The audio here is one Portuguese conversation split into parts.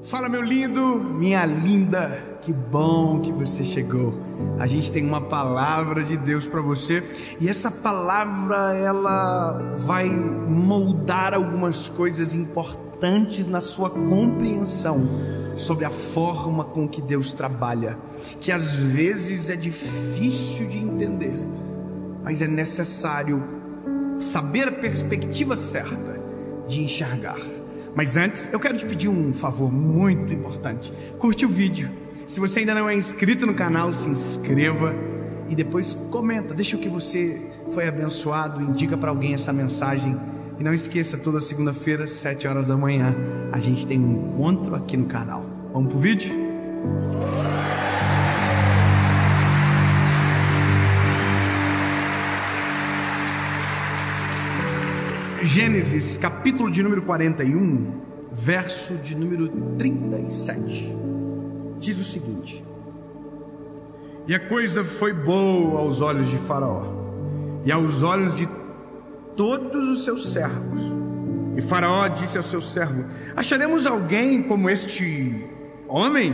Fala, meu lindo, minha linda, que bom que você chegou. A gente tem uma palavra de Deus para você, e essa palavra ela vai moldar algumas coisas importantes na sua compreensão sobre a forma com que Deus trabalha, que às vezes é difícil de entender, mas é necessário saber a perspectiva certa de enxergar. Mas antes, eu quero te pedir um favor muito importante. Curte o vídeo. Se você ainda não é inscrito no canal, se inscreva e depois comenta, deixa o que você foi abençoado, indica para alguém essa mensagem. E não esqueça, toda segunda-feira, 7 horas da manhã, a gente tem um encontro aqui no canal. Vamos pro vídeo? Gênesis, capítulo de número 41, verso de número 37, diz o seguinte: E a coisa foi boa aos olhos de Faraó, e aos olhos de todos os seus servos. E Faraó disse ao seu servo: Acharemos alguém como este homem?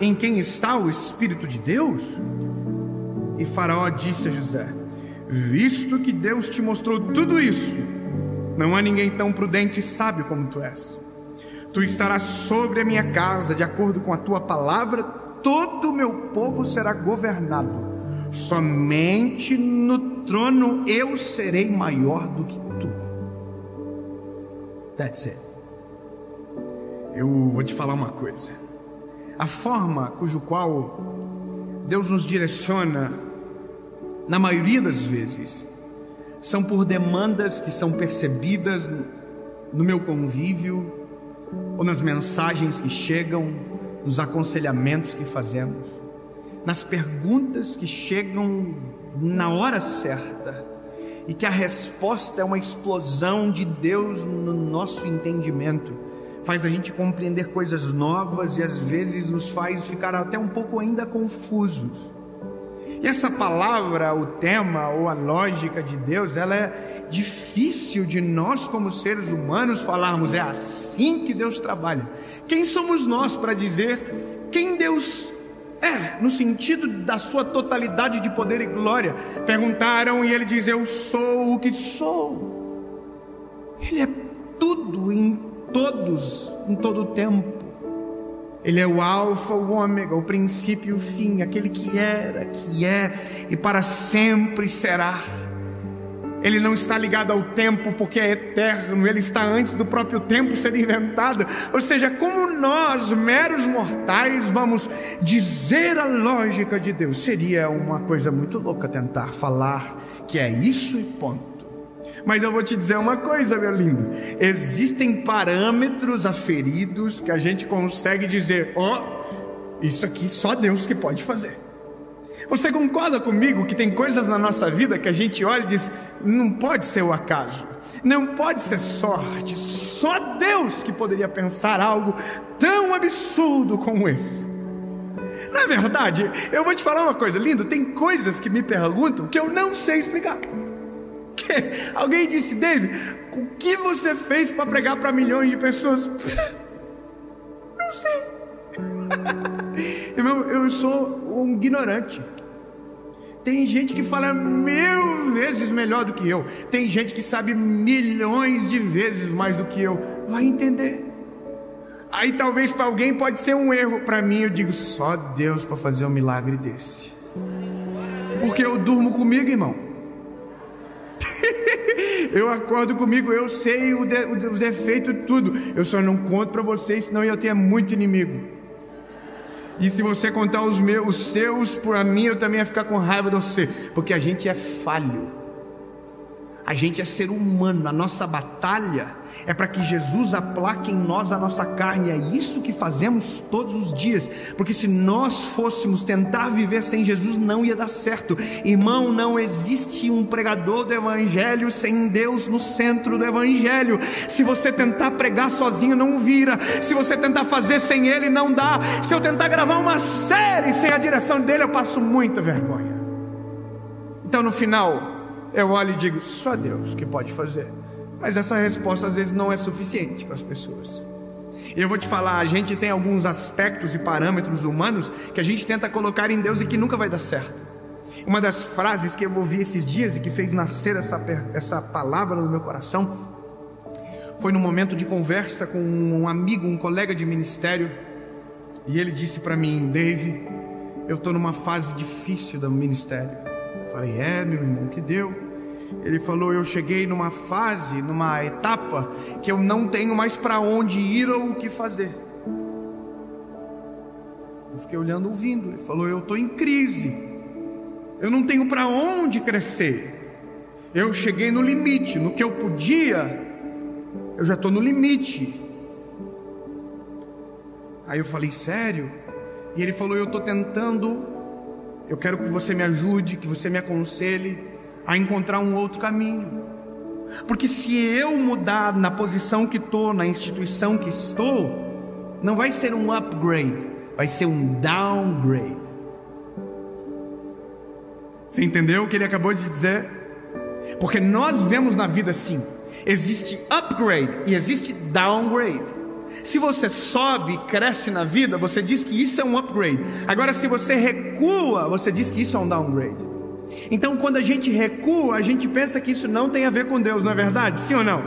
Em quem está o Espírito de Deus? E Faraó disse a José: Visto que Deus te mostrou tudo isso, não há ninguém tão prudente e sábio como tu és. Tu estarás sobre a minha casa, de acordo com a tua palavra, todo o meu povo será governado. Somente no trono eu serei maior do que tu. That's it. Eu vou te falar uma coisa. A forma cujo qual Deus nos direciona, na maioria das vezes, são por demandas que são percebidas no meu convívio, ou nas mensagens que chegam, nos aconselhamentos que fazemos, nas perguntas que chegam na hora certa, e que a resposta é uma explosão de Deus no nosso entendimento, faz a gente compreender coisas novas e às vezes nos faz ficar até um pouco ainda confusos. E essa palavra, o tema ou a lógica de Deus, ela é difícil de nós como seres humanos falarmos, é assim que Deus trabalha. Quem somos nós para dizer quem Deus é, no sentido da sua totalidade de poder e glória? Perguntaram e ele diz: eu sou o que sou. Ele é tudo em todos, em todo o tempo. Ele é o alfa, o ômega, o princípio e o fim, aquele que era, que é e para sempre será. Ele não está ligado ao tempo porque é eterno, ele está antes do próprio tempo ser inventado. Ou seja, como nós, meros mortais, vamos dizer a lógica de Deus? Seria uma coisa muito louca tentar falar que é isso e ponto. Mas eu vou te dizer uma coisa, meu lindo: existem parâmetros aferidos que a gente consegue dizer, isso aqui só Deus que pode fazer. Você concorda comigo que tem coisas na nossa vida que a gente olha e diz, não pode ser o acaso, não pode ser sorte, só Deus que poderia pensar algo tão absurdo como esse? Não é verdade? Eu vou te falar uma coisa, lindo, tem coisas que me perguntam que eu não sei explicar. Alguém disse, David, o que você fez para pregar para milhões de pessoas? Não sei. Eu sou um ignorante. Tem gente que fala 1000 vezes melhor do que eu. Tem gente que sabe milhões de vezes mais do que eu. Vai entender. Aí talvez para alguém pode ser um erro. Para mim eu digo, só Deus para fazer um milagre desse. Porque eu durmo comigo, irmão. Eu acordo comigo, eu sei o defeito de tudo. Eu só não conto para vocês, senão eu tenho muito inimigo. E se você contar os seus para mim, eu também ia ficar com raiva de você. Porque a gente é falho. A gente é ser humano. A nossa batalha é para que Jesus aplaque em nós a nossa carne. É isso que fazemos todos os dias. Porque se nós fôssemos tentar viver sem Jesus, não ia dar certo. Irmão, não existe um pregador do evangelho sem Deus no centro do evangelho. Se você tentar pregar sozinho, não vira. Se você tentar fazer sem Ele, não dá. Se eu tentar gravar uma série sem a direção dele, eu passo muita vergonha. Então no final eu olho e digo, só Deus que pode fazer. Mas essa resposta às vezes não é suficiente para as pessoas. E eu vou te falar, a gente tem alguns aspectos e parâmetros humanos que a gente tenta colocar em Deus e que nunca vai dar certo. Uma das frases que eu ouvi esses dias e que fez nascer essa palavra no meu coração foi num momento de conversa com um amigo, um colega de ministério. E ele disse para mim: Dave, eu estou numa fase difícil do ministério. Eu falei: meu irmão, que deu? Ele falou: eu cheguei numa fase, numa etapa que eu não tenho mais para onde ir ou o que fazer. Eu fiquei olhando, ouvindo. Ele falou: eu estou em crise, eu não tenho para onde crescer, eu cheguei no limite, no que eu podia, eu já estou no limite. Aí eu falei: sério? E ele falou: eu estou tentando, eu quero que você me ajude, que você me aconselhe a encontrar um outro caminho. Porque se eu mudar na posição que estou, na instituição que estou, não vai ser um upgrade, vai ser um downgrade. Você entendeu o que ele acabou de dizer? Porque nós vemos na vida assim: existe upgrade e existe downgrade. Se você sobe e cresce na vida, você diz que isso é um upgrade. Agora, se você recua, você diz que isso é um downgrade. Então, quando a gente recua, a gente pensa que isso não tem a ver com Deus, não é verdade? Sim ou não?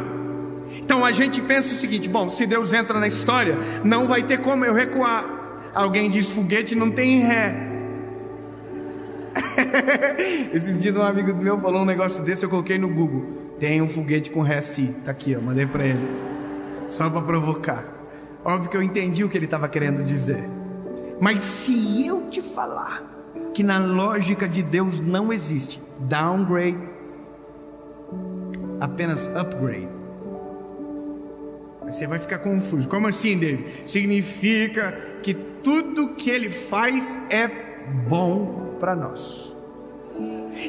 Então a gente pensa o seguinte: bom, se Deus entra na história, não vai ter como eu recuar. Alguém diz: foguete não tem ré. Esses dias um amigo meu falou um negócio desse, eu coloquei no Google: tem um foguete com ré sim. Tá aqui, ó, mandei pra ele, só para provocar. Óbvio que eu entendi o que ele estava querendo dizer. Mas se eu te falar que na lógica de Deus não existe downgrade, apenas upgrade, você vai ficar confuso. Como assim, David? Significa que tudo que Ele faz é bom para nós,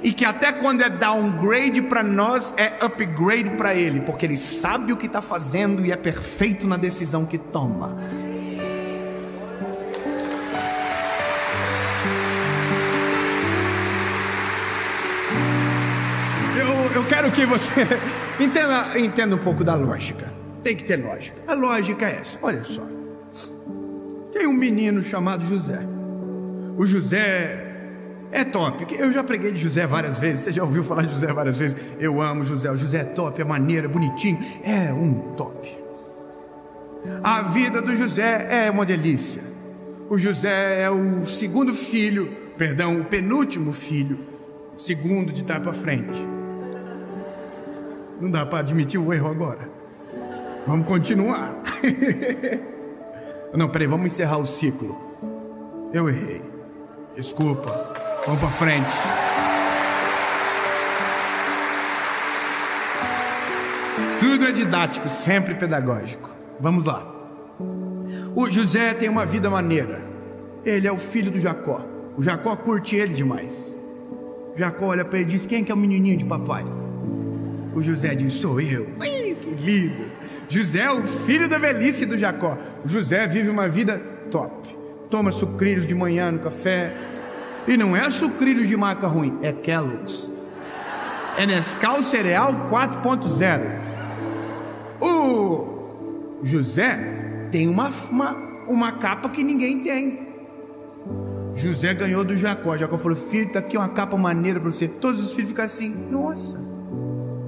e que até quando é downgrade para nós, é upgrade para Ele, porque Ele sabe o que está fazendo e é perfeito na decisão que toma. Eu quero que você entenda um pouco da lógica. Tem que ter lógica. A lógica é essa: olha só, tem um menino chamado José. O José é top. Eu já preguei de José várias vezes. Você já ouviu falar de José várias vezes? Eu amo José. O José é top, é maneiro, é bonitinho, é um top. A vida do José é uma delícia. O José é o segundo filho, perdão, o penúltimo filho, segundo de trás para frente. Não dá para admitir o erro agora. Vamos continuar. Não, peraí, vamos encerrar o ciclo. Eu errei, desculpa. Vamos para frente. Tudo é didático, sempre pedagógico. Vamos lá. O José tem uma vida maneira. Ele é o filho do Jacó. O Jacó curte ele demais. Jacó olha para ele e diz: quem que é o menininho de papai? O José diz: sou eu. Que lindo. José é o filho da velhice do Jacó. O José vive uma vida top. Toma sucrilhos de manhã no café. E não é sucrilhos de marca ruim, é Kellogg's. É Nescau Cereal 4.0. O José tem uma capa que ninguém tem. José ganhou do Jacó. Jacó falou: filho, tá aqui uma capa maneira para você. Todos os filhos ficam assim: nossa,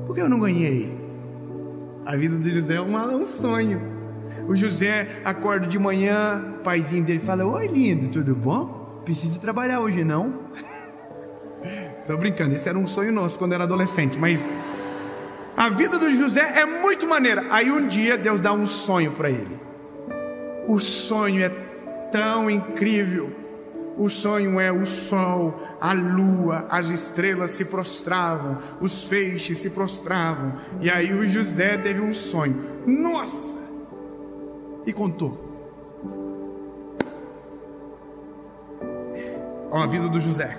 por que eu não ganhei? A vida do José é um sonho. O José acorda de manhã, o paizinho dele fala: oi lindo, tudo bom? Precisa trabalhar hoje não? Tô brincando, esse era um sonho nosso quando era adolescente. Mas a vida do José é muito maneira. Aí um dia Deus dá um sonho para ele. O sonho é tão incrível. O sonho é o sol, a lua, as estrelas se prostravam, os feixes se prostravam. E aí o José teve um sonho. Nossa! E contou. Ó, a vida do José.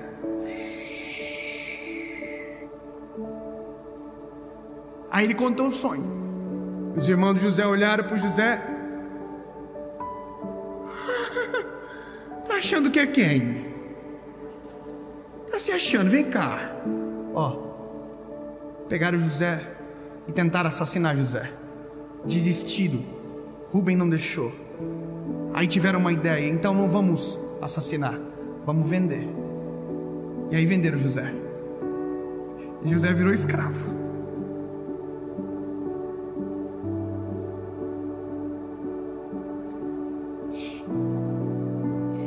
Aí ele contou o sonho. Os irmãos do José olharam para o José. Tá achando que é quem? Tá se achando, vem cá. Ó, pegaram o José, e tentaram assassinar José. Desistiram. Rubem não deixou. Aí tiveram uma ideia: então não vamos assassinar, vamos vender. E aí venderam José. E José virou escravo.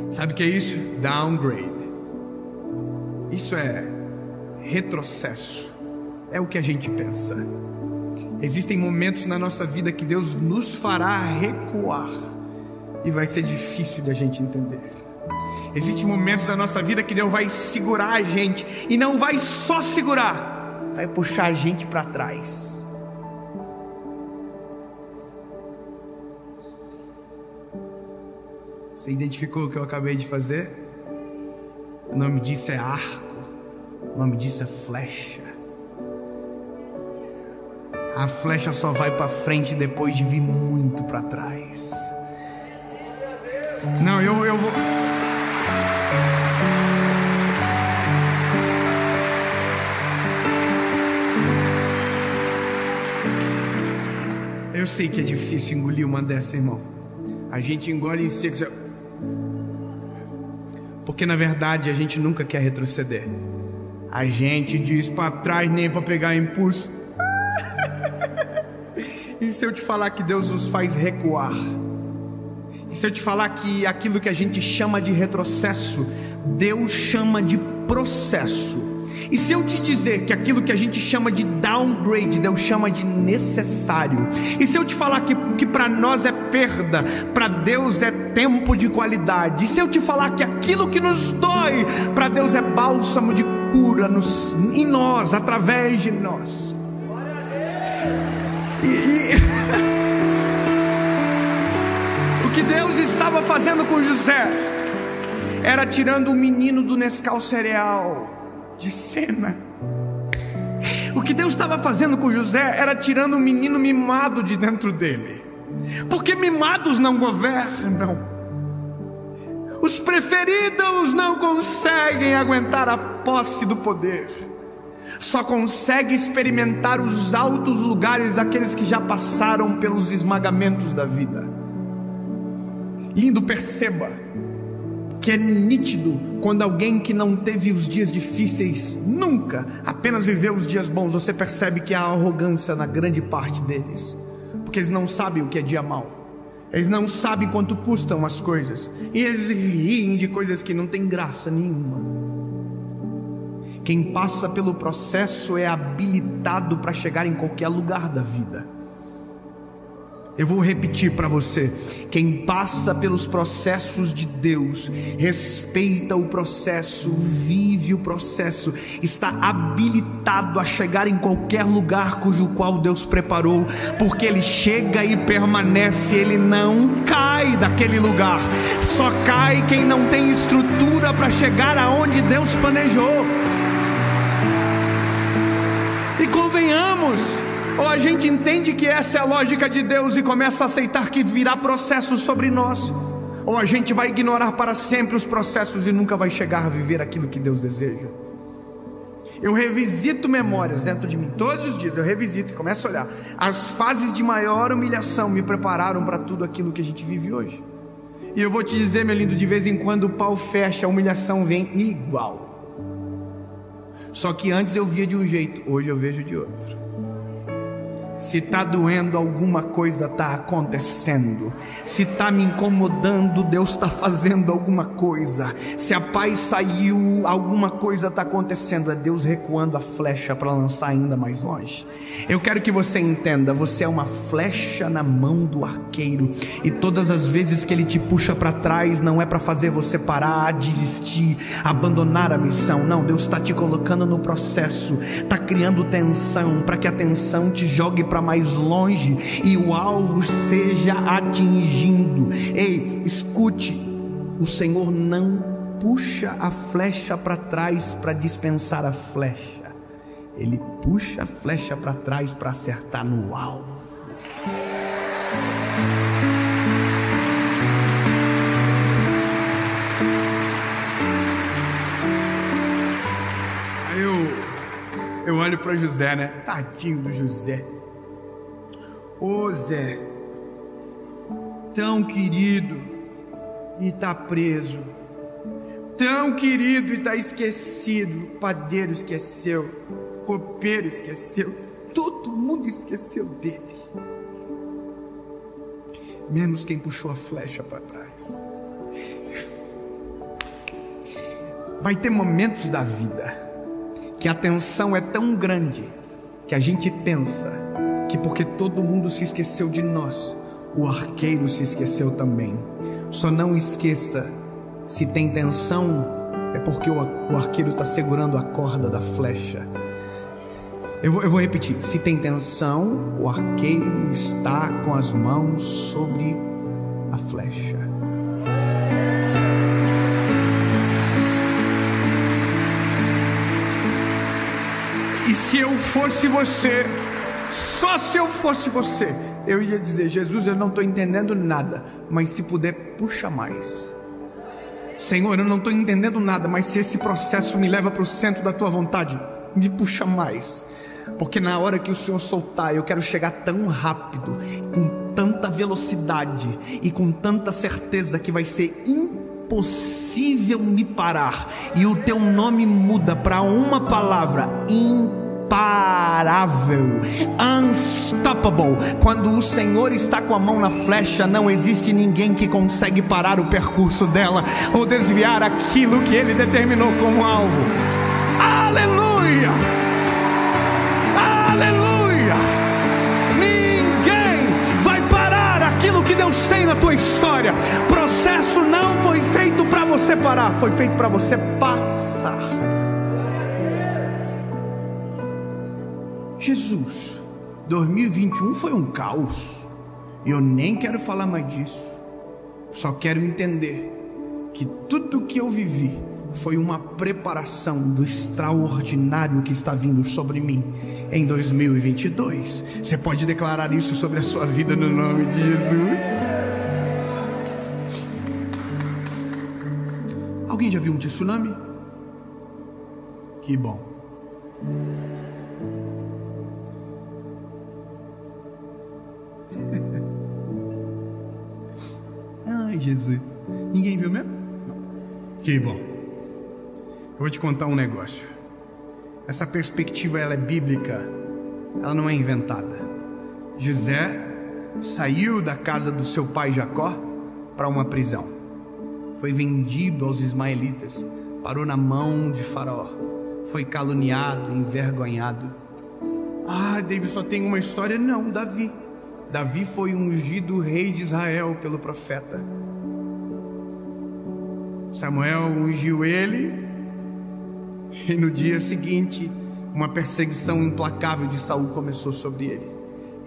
Sabe o que é isso? Downgrade. Isso é retrocesso. É o que a gente pensa. Existem momentos na nossa vida que Deus nos fará recuar, e vai ser difícil de a gente entender. Existem momentos da nossa vida que Deus vai segurar a gente, e não vai só segurar, vai puxar a gente para trás. Você identificou o que eu acabei de fazer? O nome disso é arco. O nome disso é flecha. A flecha só vai para frente depois de vir muito para trás. Não, eu vou... Eu sei que é difícil engolir uma dessa, irmão. A gente engole em seco, porque na verdade a gente nunca quer retroceder. A gente diz para trás nem para pegar impulso. E se eu te falar que Deus nos faz recuar? E se eu te falar que aquilo que a gente chama de retrocesso, Deus chama de processo? E se eu te dizer que aquilo que a gente chama de downgrade, Deus chama de necessário? E se eu te falar que para nós é perda, para Deus é tempo de qualidade? E se eu te falar que aquilo que nos dói, para Deus é bálsamo de cura em nós, através de nós? O que Deus estava fazendo com José era tirando o menino do Nescau cereal de cena. O que Deus estava fazendo com José era tirando o menino mimado de dentro dele, porque mimados não governam. Os preferidos não conseguem aguentar a posse do poder. Só consegue experimentar os altos lugares aqueles que já passaram pelos esmagamentos da vida. Lindo, perceba que é nítido quando alguém que não teve os dias difíceis nunca, apenas viveu os dias bons, você percebe que há arrogância na grande parte deles, porque eles não sabem o que é dia mau. Eles não sabem quanto custam as coisas, e eles riem de coisas que não tem graça nenhuma. Quem passa pelo processo é habilitado para chegar em qualquer lugar da vida. Eu vou repetir para você: quem passa pelos processos de Deus, respeita o processo, vive o processo, está habilitado a chegar em qualquer lugar cujo qual Deus preparou, porque ele chega e permanece, ele não cai daquele lugar. Só cai quem não tem estrutura para chegar aonde Deus planejou. E convenhamos, ou a gente entende que essa é a lógica de Deus e começa a aceitar que virá processos sobre nós, ou a gente vai ignorar para sempre os processos e nunca vai chegar a viver aquilo que Deus deseja. Eu revisito memórias dentro de mim, todos os dias eu revisito e começo a olhar. As fases de maior humilhação me prepararam para tudo aquilo que a gente vive hoje. E eu vou te dizer, meu lindo, de vez em quando o pau fecha, a humilhação vem igual. Só que antes eu via de um jeito, hoje eu vejo de outro. Se está doendo, alguma coisa está acontecendo. Se está me incomodando, Deus está fazendo alguma coisa. Se a paz saiu, alguma coisa está acontecendo. É Deus recuando a flecha para lançar ainda mais longe. Eu quero que você entenda: você é uma flecha na mão do arqueiro, e todas as vezes que ele te puxa para trás, não é para fazer você parar, desistir, abandonar a missão. Não, Deus está te colocando no processo, está criando tensão, para que a tensão te jogue para mais longe e o alvo seja atingido. Ei, escute: o Senhor não puxa a flecha para trás para dispensar a flecha, Ele puxa a flecha para trás para acertar no alvo. Aí eu olho para José, né? Tadinho do José. Ô Zé, tão querido e tá preso, tão querido e tá esquecido. O padeiro esqueceu, o copeiro esqueceu, todo mundo esqueceu dele, menos quem puxou a flecha para trás. Vai ter momentos da vida que a tensão é tão grande que a gente pensa que porque todo mundo se esqueceu de nós, o arqueiro se esqueceu também. Só não esqueça, se tem tensão, é porque o arqueiro está segurando a corda da flecha. Eu vou repetir: se tem tensão, o arqueiro está com as mãos sobre a flecha. E se eu fosse você, só se eu fosse você, eu ia dizer: Jesus, eu não estou entendendo nada, mas se puder, puxa mais. Senhor, eu não estou entendendo nada, mas se esse processo me leva para o centro da tua vontade, me puxa mais. Porque na hora que o Senhor soltar, eu quero chegar tão rápido, com tanta velocidade e com tanta certeza que vai ser impossível me parar. E o teu nome muda para uma palavra: imparável, unstoppable. Quando o Senhor está com a mão na flecha, não existe ninguém que consegue parar o percurso dela ou desviar aquilo que Ele determinou como alvo. Aleluia, aleluia. Ninguém vai parar aquilo que Deus tem na tua história. Processo não foi feito para você parar, foi feito para você passar. Jesus, 2021 foi um caos, e eu nem quero falar mais disso. Só quero entender que tudo que eu vivi foi uma preparação do extraordinário que está vindo sobre mim em 2022. Você pode declarar isso sobre a sua vida no nome de Jesus? Alguém já viu um tsunami? Que bom. Ai, Jesus, ninguém viu mesmo? Não. Que bom. Eu vou te contar um negócio. Essa perspectiva, ela é bíblica, ela não é inventada. José saiu da casa do seu pai Jacó para uma prisão, foi vendido aos ismaelitas, parou na mão de Faraó, foi caluniado, envergonhado. Ah, David só tem uma história? Não, Davi foi ungido rei de Israel pelo profeta. Samuel ungiu ele, e no dia seguinte, uma perseguição implacável de Saul começou sobre ele.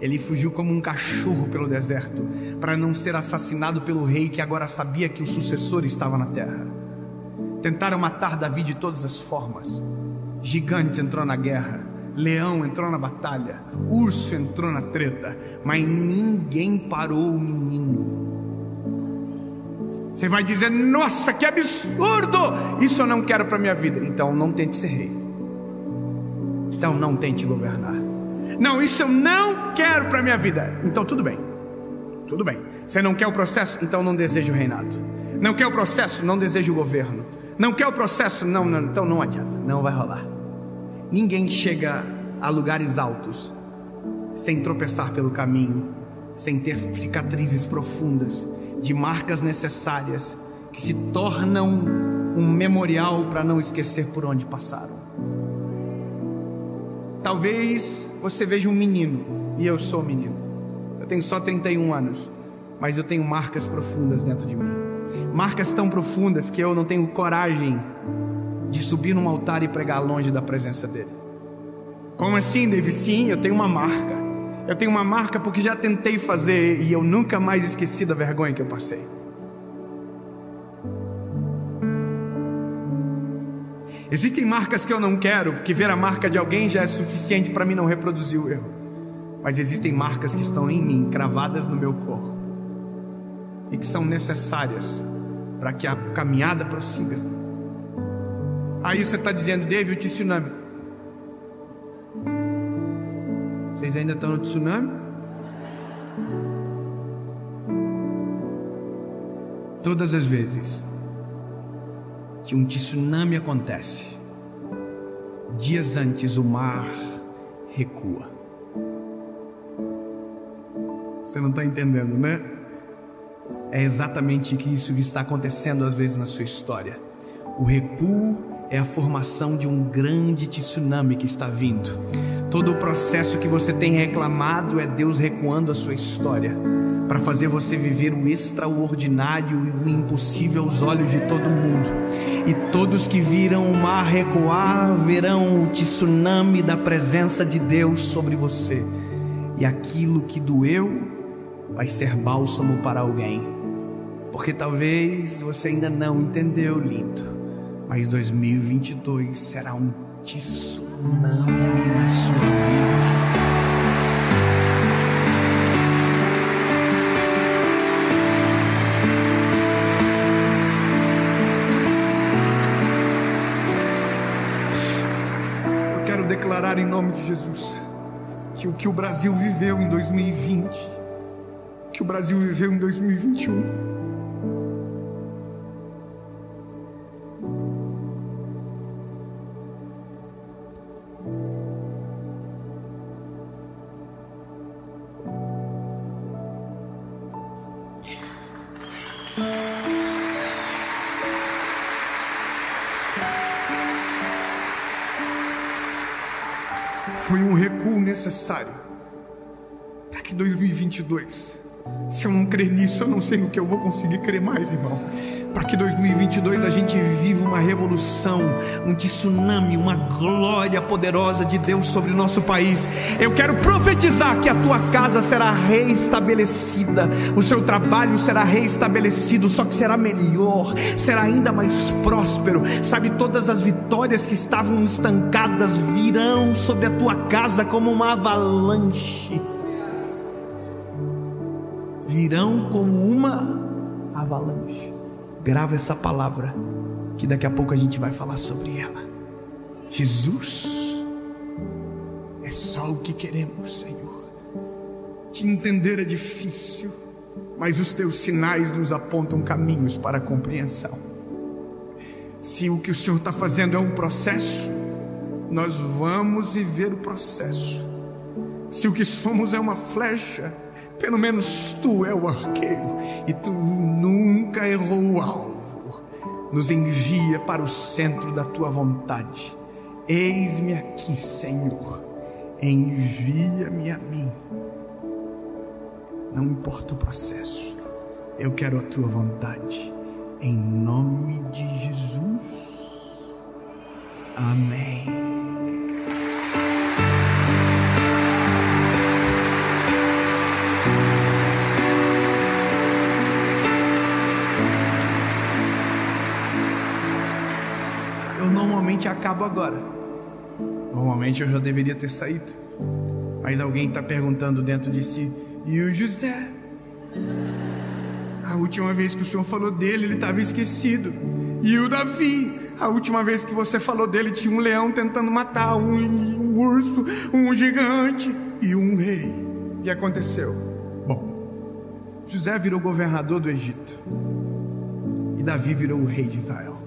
Ele fugiu como um cachorro pelo deserto, para não ser assassinado pelo rei que agora sabia que o sucessor estava na terra. Tentaram matar Davi de todas as formas. Gigante entrou na guerra, leão entrou na batalha, urso entrou na treta, mas ninguém parou o menino. Você vai dizer: nossa, que absurdo, isso eu não quero para minha vida. Então não tente ser rei, então não tente governar. Não, isso eu não quero para minha vida. Então tudo bem, tudo bem. Você não quer o processo? Então não deseja o reinado. Não quer o processo? Não deseja o governo. Não quer o processo? Não, então não adianta, não vai rolar. Ninguém chega a lugares altos sem tropeçar pelo caminho, sem ter cicatrizes profundas, de marcas necessárias que se tornam um memorial para não esquecer por onde passaram. Talvez você veja um menino, e eu sou menino. Eu tenho só 31 anos, mas eu tenho marcas profundas dentro de mim. Marcas tão profundas que eu não tenho coragem de subir num altar e pregar longe da presença dele. Como assim, David? Sim, eu tenho uma marca. Eu tenho uma marca porque já tentei fazer e eu nunca mais esqueci da vergonha que eu passei. Existem marcas que eu não quero, porque ver a marca de alguém já é suficiente para mim não reproduzir o erro. Mas existem marcas que estão em mim, cravadas no meu corpo, e que são necessárias para que a caminhada prossiga. Aí você está dizendo: David, o tsunami. Vocês ainda estão no tsunami? Todas as vezes que um tsunami acontece, dias antes o mar recua. Você não está entendendo, né? É exatamente isso que está acontecendo às vezes na sua história. O recuo é a formação de um grande tsunami que está vindo. Todo o processo que você tem reclamado é Deus recuando a sua história, para fazer você viver o extraordinário e o impossível aos olhos de todo mundo. E todos que viram o mar recuar verão o tsunami da presença de Deus sobre você. E aquilo que doeu vai ser bálsamo para alguém. Porque talvez você ainda não entendeu, lindo, mas 2022 será um tsunami na sua vida. Eu quero declarar em nome de Jesus que o que o Brasil viveu em 2020, o que o Brasil viveu em 2021, foi um recuo necessário para que 2022, se eu não crer nisso, eu não sei o que eu vou conseguir crer mais, irmão. Para que 2022 a gente viva uma revolução, um tsunami, uma glória poderosa de Deus sobre o nosso país. Eu quero profetizar que a tua casa será reestabelecida, o seu trabalho será reestabelecido, só que será melhor, será ainda mais próspero. Sabe, todas as vitórias que estavam estancadas virão sobre a tua casa como uma avalanche. Virão como uma avalanche. Grava essa palavra, que daqui a pouco a gente vai falar sobre ela. Jesus, é só o que queremos, Senhor. Te entender é difícil, mas os teus sinais nos apontam caminhos para a compreensão. Se o que o Senhor está fazendo é um processo, nós vamos viver o processo. Se o que somos é uma flecha, pelo menos tu é o arqueiro, e tu nunca errou o alvo. Nos envia para o centro da tua vontade. Eis-me aqui, Senhor, envia-me a mim. Não importa o processo, eu quero a tua vontade, em nome de Jesus, amém. Normalmente acabo agora. Normalmente eu já deveria ter saído, mas alguém está perguntando dentro de si: e o José? A última vez que o Senhor falou dele, ele estava esquecido. E o Davi? A última vez que você falou dele, tinha um leão tentando matar, um urso, um gigante e um rei. O que aconteceu? Bom, José virou governador do Egito e Davi virou o rei de Israel.